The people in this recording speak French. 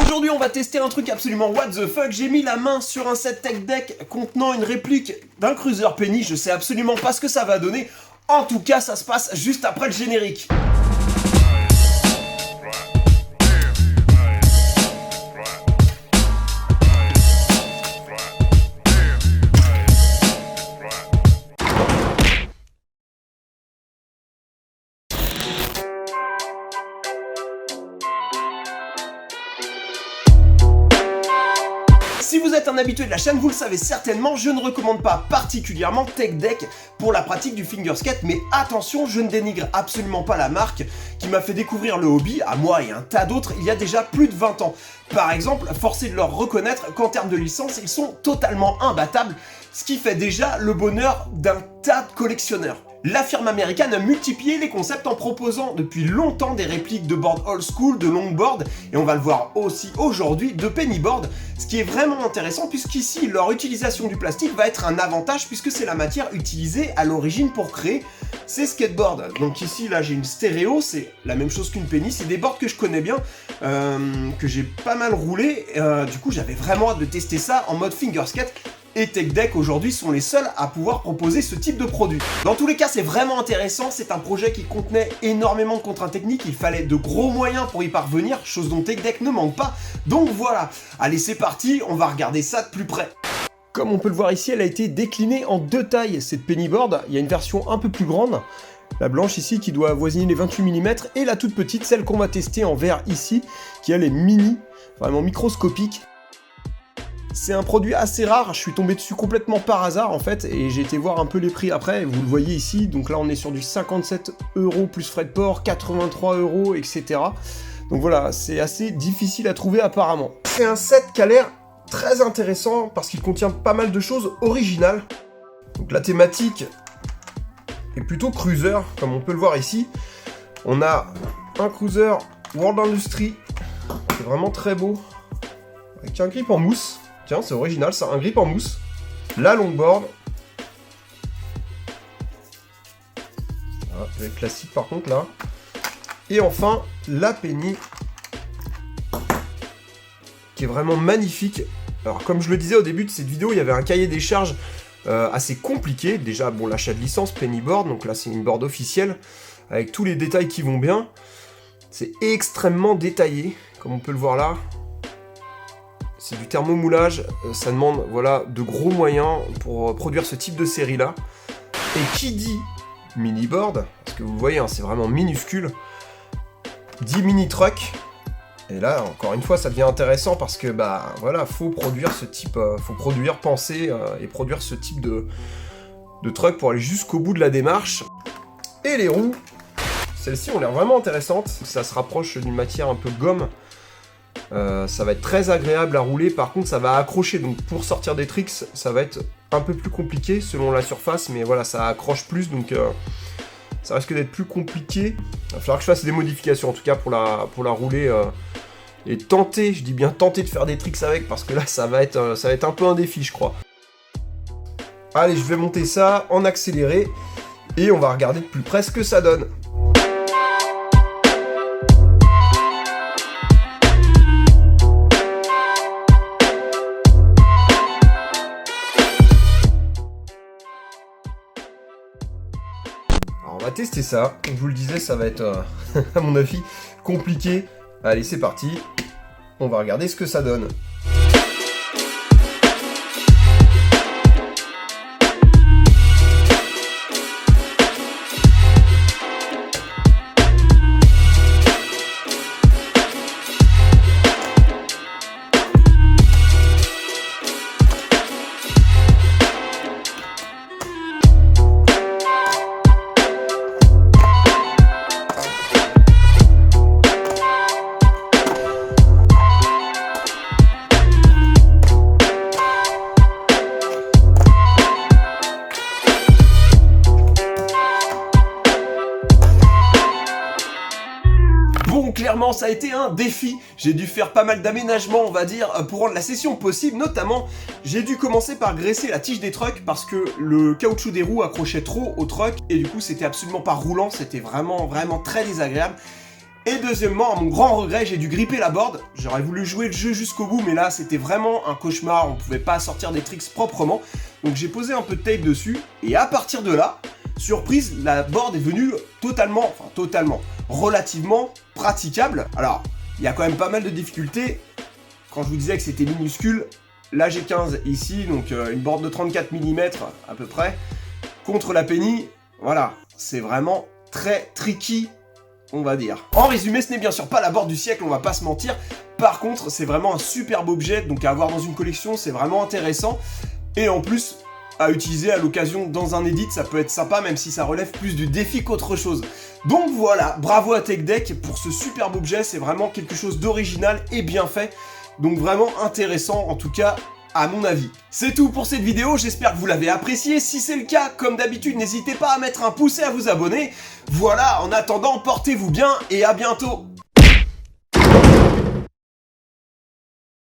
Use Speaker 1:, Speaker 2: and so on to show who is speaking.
Speaker 1: Aujourd'hui on va tester un truc absolument what the fuck. J'ai mis la main sur un set tech deck contenant une réplique d'un cruiser Penny. Je sais absolument pas ce que ça va donner. En tout cas ça se passe juste après le générique. Si vous êtes un habitué de la chaîne, vous le savez certainement, je ne recommande pas particulièrement Tech Deck pour la pratique du finger skate, mais attention, je ne dénigre absolument pas la marque qui m'a fait découvrir le hobby, à moi et un tas d'autres, il y a déjà plus de 20 ans. Par exemple, force est de leur reconnaître qu'en termes de licence, ils sont totalement imbattables, ce qui fait déjà le bonheur d'un tas de collectionneurs. La firme américaine a multiplié les concepts en proposant depuis longtemps des répliques de boards old school, de longboard, et on va le voir aussi aujourd'hui, de pennyboard, ce qui est vraiment intéressant puisqu'ici leur utilisation du plastique va être un avantage puisque c'est la matière utilisée à l'origine pour créer ces skateboards. Donc ici là j'ai une stéréo, c'est la même chose qu'une penny, c'est des boards que je connais bien, que j'ai pas mal roulé, du coup j'avais vraiment hâte de tester ça en mode finger skate. Et Tech Deck aujourd'hui sont les seuls à pouvoir proposer ce type de produit. Dans tous les cas, c'est vraiment intéressant, c'est un projet qui contenait énormément de contraintes techniques, il fallait de gros moyens pour y parvenir, chose dont Tech Deck ne manque pas, donc voilà. Allez, c'est parti, on va regarder ça de plus près. Comme on peut le voir ici, elle a été déclinée en deux tailles, cette pennyboard. Il y a une version un peu plus grande, la blanche ici qui doit avoisiner les 28 mm, et la toute petite, celle qu'on va tester en vert ici, qui elle est mini, vraiment microscopique. C'est un produit assez rare, je suis tombé dessus complètement par hasard en fait, et j'ai été voir un peu les prix après, vous le voyez ici, donc là on est sur du 57 € plus frais de port, 83 €, etc. Donc voilà, c'est assez difficile à trouver apparemment. C'est un set qui a l'air très intéressant parce qu'il contient pas mal de choses originales. Donc la thématique est plutôt cruiser, comme on peut le voir ici. On a un cruiser World Industry, c'est vraiment très beau, avec un grip en mousse. Tiens, c'est original ça, un grip en mousse. La longboard. Ah, classique par contre là. Et enfin, la penny. Qui est vraiment magnifique. Alors comme je le disais au début de cette vidéo, il y avait un cahier des charges assez compliqué. Déjà, bon, l'achat de licence pennyboard, donc là c'est une board officielle, avec tous les détails qui vont bien. C'est extrêmement détaillé, comme on peut le voir là. C'est du thermomoulage, ça demande voilà, de gros moyens pour produire ce type de série là. Et qui dit mini-board, parce que vous voyez, hein, c'est vraiment minuscule, dit mini-truck. Et là, encore une fois, ça devient intéressant parce que bah voilà, faut produire ce type, faut produire, penser et produire ce type de truck pour aller jusqu'au bout de la démarche. Et les roues, celles-ci ont l'air vraiment intéressantes, ça se rapproche d'une matière un peu gomme. Ça va être très agréable à rouler, par contre ça va accrocher, donc pour sortir des tricks ça va être un peu plus compliqué selon la surface, mais voilà, ça accroche plus, donc ça risque d'être plus compliqué. Il va falloir que je fasse des modifications en tout cas pour la rouler et tenter, je dis bien tenter de faire des tricks avec, parce que là ça va être un peu un défi je crois. Allez, je vais monter ça en accéléré et on va regarder de plus près ce que ça donne. On va tester ça, comme je vous le disais, ça va être, à mon avis, compliqué. Allez, c'est parti, on va regarder ce que ça donne. Bon, clairement, ça a été un défi. J'ai dû faire pas mal d'aménagements, on va dire, pour rendre la session possible. Notamment, j'ai dû commencer par graisser la tige des trucks parce que le caoutchouc des roues accrochait trop au truck et du coup, c'était absolument pas roulant. C'était vraiment très désagréable. Et deuxièmement, à mon grand regret, j'ai dû gripper la board. J'aurais voulu jouer le jeu jusqu'au bout, mais là, c'était vraiment un cauchemar. On pouvait pas sortir des tricks proprement. Donc j'ai posé un peu de tape dessus. Et à partir de là, surprise, la board est venue relativement praticable. Alors, il y a quand même pas mal de difficultés. Quand je vous disais que c'était minuscule, là j'ai 15 ici, donc une board de 34 mm à peu près. Contre la Penny, voilà, c'est vraiment très tricky, on va dire. En résumé, ce n'est bien sûr pas la board du siècle, on va pas se mentir. Par contre, c'est vraiment un superbe objet, donc à avoir dans une collection, c'est vraiment intéressant. Et en plus, à utiliser à l'occasion dans un edit, ça peut être sympa, même si ça relève plus du défi qu'autre chose. Donc voilà, bravo à TechDeck pour ce superbe objet, c'est vraiment quelque chose d'original et bien fait. Donc vraiment intéressant, en tout cas, à mon avis. C'est tout pour cette vidéo, j'espère que vous l'avez apprécié. Si c'est le cas, comme d'habitude, n'hésitez pas à mettre un pouce et à vous abonner. Voilà, en attendant, portez-vous bien et à bientôt.